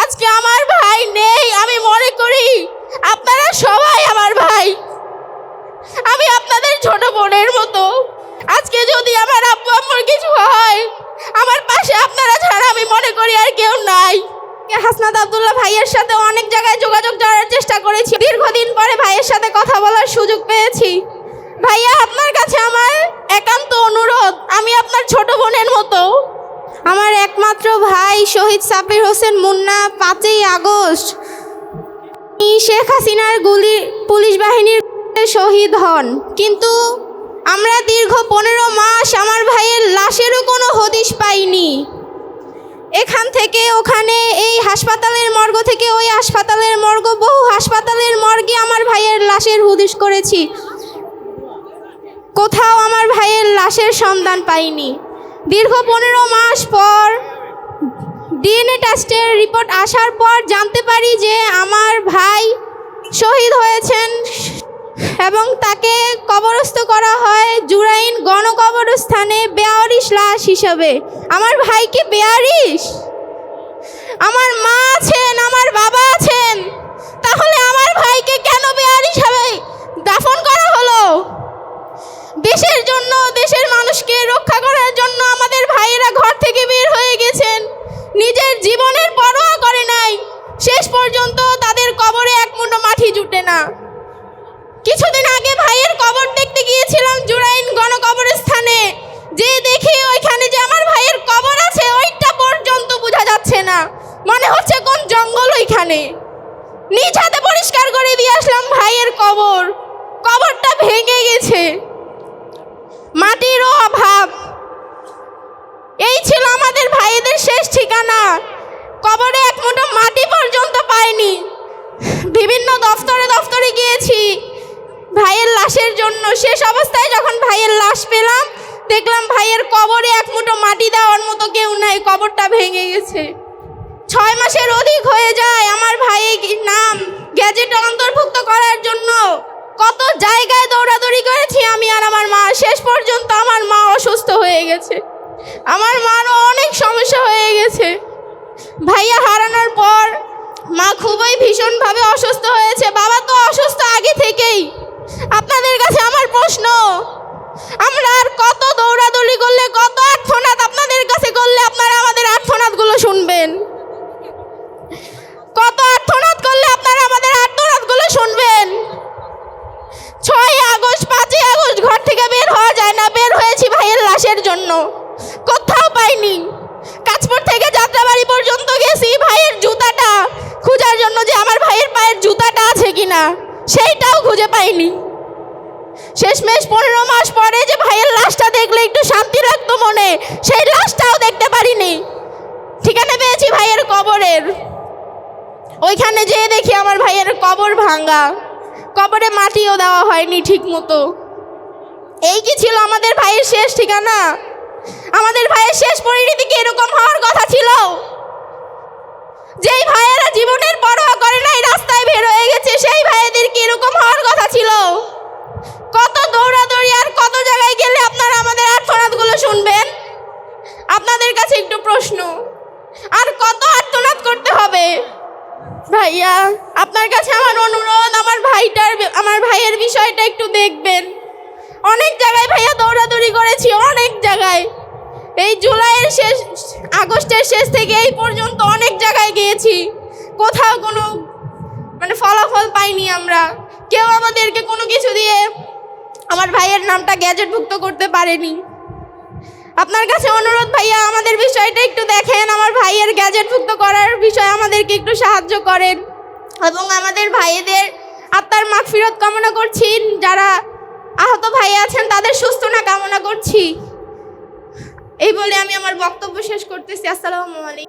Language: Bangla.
আজকে আমার ভাই নেই, আমি মনে করি আপনারা সবাই আমার ভাই। আমি আপনাদের ছোট বোনের মতো। আজকে যদি আমার আব্বু আম্মুর কিছু হয়, আমার পাশে আপনারা ছাড়া আমি মনে করি আর কেউ নাই। হাসনাত আব্দুল্লাহ ভাইয়ের সাথে অনেক জায়গায় যোগাযোগ করার চেষ্টা করেছি। দীর্ঘদিন পরে ভাইয়ের সাথে কথা বলার সুযোগ পেয়েছি। ভাইয়া, আপনার কাছে আমার একান্ত অনুরোধ, আমি আপনার ছোট বোনের মতো। আমার একমাত্র ভাই শহীদ সাব্বির হোসেন মুন্না 5ই আগস্ট শেখ হাসিনার গুলি পুলিশ বাহিনীর শহীদ হন, কিন্তু আমরা দীর্ঘ 15 মাস আমার ভাইয়ের লাশেরও কোনো হদিশ পাইনি। এখান থেকে ওখানে, এই হাসপাতালের মর্গ থেকে ওই হাসপাতালের মর্গ, বহু হাসপাতালের মর্গে আমার ভাইয়ের লাশের হদিশ করেছি, কোথাও আমার ভাইয়ের লাশের সন্ধান পাইনি। দীর্ঘ 15 মাস পর ডিএনএ টেস্টের রিপোর্ট আসার পর জানতে পারি যে আমার ভাই শহীদ হয়েছেন এবং তাকে কবরস্থ করা হয় জুরাইন গণকবরস্থানে বেয়ারিশ লাশ হিসাবে। আমার ভাইকে বেয়ারিশ? আমার মা আছেন, আমার বাবা আছেন, তাহলে আমার ভাইকে কেন বেয়ারিশ হবে দাফন করা হলো? দেশের জন্য, দেশের মানুষকে রক্ষা করার জন্য আমাদের ভাইয়েরা ঘর থেকে বের হয়ে গেছেন, নিজের জীবনের পরোয়া করে নাই। শেষ পর্যন্ত তাদের কবরে এক মুঠো মাটি জুটে না। কিছুদিন আগে ভাইয়ের কবর দেখতে গিয়েছিলাম জুরাইন গণকবরস্থানে, যে দেখি ওইখানে যে আমার ভাইয়ের কবর আছে ওইটা পর্যন্ত বোঝা যাচ্ছে না, মনে হচ্ছে কোন জঙ্গল ওইখানে। নিজ হাতে পরিষ্কার করে দিয়ে আসলাম ভাইয়ের কবর, কবরটা ভেঙে গেছে, মাটিরও অভাব। এই ছিল আমাদের ভাইদের শেষ ঠিকানা। কবরে এক মুঠো মাটি পর্যন্ত পাইনি। বিভিন্ন দফতরে গিয়েছি ভাইয়ের লাশের জন্য। শেষ অবস্থায় যখন ভাইয়ের লাশ পেলাম, দেখলাম ভাইয়ের কবরে এক মুঠো মাটি দেওয়ার মতো কেউ নাই, কবরটা ভেঙে গেছে। 6 মাসের অধিক হয়ে যায় আমার ভাইয়ের নাম গ্যাজেটে অন্তর্ভুক্ত করার জন্য। কত জায়গায় দৌড়াদৌড়ি করেছি আমি আর আমার মা। শেষ পর্যন্ত আমার মা অসুস্থ হয়ে গেছে, আমার মারও অনেক সমস্যা হয়ে গেছে। ভাইয়া হারানোর পর মা খুবই ভীষণভাবে অসুস্থ হয়েছে, বাবা তো অসুস্থ আগে থেকেই। আপনাদের কাছে আমার প্রশ্ন, আমরা আর কত দৌড়াদৌড়ি করলে, কত আর্তনাদ আপনাদের কাছে করলে আপনারা আমাদের আর্তনাদগুলো শুনবেন? কত আর্তনাদ করলে আপনারা আমাদের আর্তনাদগুলো শুনবেন? 6 আগস্ট 5ই আগস্ট ঘর থেকে বের হওয়া যায় না, বের হয়েছি ভাইয়ের লাশের জন্য, কোথাও পাইনি। কাঁচপুর থেকে যাত্রাবাড়ি পর্যন্ত গেছি ভাইয়ের জুতাটা খোঁজার জন্য, যে আমার ভাইয়ের পায়ের জুতাটা আছে কিনা, সেইটাও খুঁজে পাইনি। শেষমেশ 15 মাস পরে যে ভাইয়ের লাশটা দেখলে একটু শান্তি লাগতো মনে, সেই লাশটাও দেখতে পারিনি। ঠিকানা পেয়েছি ভাইয়ের কবরের, ওইখানে যেয়ে দেখি আমার ভাইয়ের কবর ভাঙা, কবরে মাটিও দেওয়া হয়নি ঠিক মতো। এই কি ছিল আমাদের ভাইয়ের শেষ ঠিকানা? আমাদের ভাইয়ের শেষ পরিণতি কি এরকম হওয়ার কথা ছিল? যেই ভাইয়েরা জীবনের পরোয়া করে নাই, রাস্তায় বের হয়ে গেছে, সেই ভাইয়েদের কি এরকম হওয়ার কথা ছিল? কত দৌড়াদৌড়ি আর কত জায়গায় গেলে আপনারা আমাদের আর্তনাদগুলো শুনবেন? আপনাদের কাছে একটু প্রশ্ন, আর কত আর্তনাদ করতে হবে? ভাইয়া, আপনার কাছে আমার অনুরোধ, আমার ভাইয়ের বিষয়টা একটু দেখবেন। অনেক জায়গায় ভাইয়া দৌড়াদৌড়ি করেছি, অনেক জায়গায়। এই জুলাইয়ের শেষ, আগস্টের শেষ থেকে এই পর্যন্ত অনেক জায়গায় গিয়েছি, কোথাও কোনো ফলাফল পাইনি আমরা। কেউ আমাদেরকে কোনো কিছু দিয়ে আমার ভাইয়ের নামটা গ্যাজেটভুক্ত করতে পারেনি। আপনার কাছে অনুরোধ ভাইয়া, আমাদের বিষয়টা একটু দেখেন, আমার ভাইয়ের গ্যাজেটভুক্ত করার বিষয়ে আমাদেরকে একটু সাহায্য করেন, এবং আমাদের ভাইয়েদের আত্মার মাগফিরাত কামনা করছি। যারা আহত ভাই আছেন তাদের সুস্থতা কামনা করছি। এই বলে আমি আমার বক্তব্য শেষ করতেছি। আসসালামু আলাইকুম।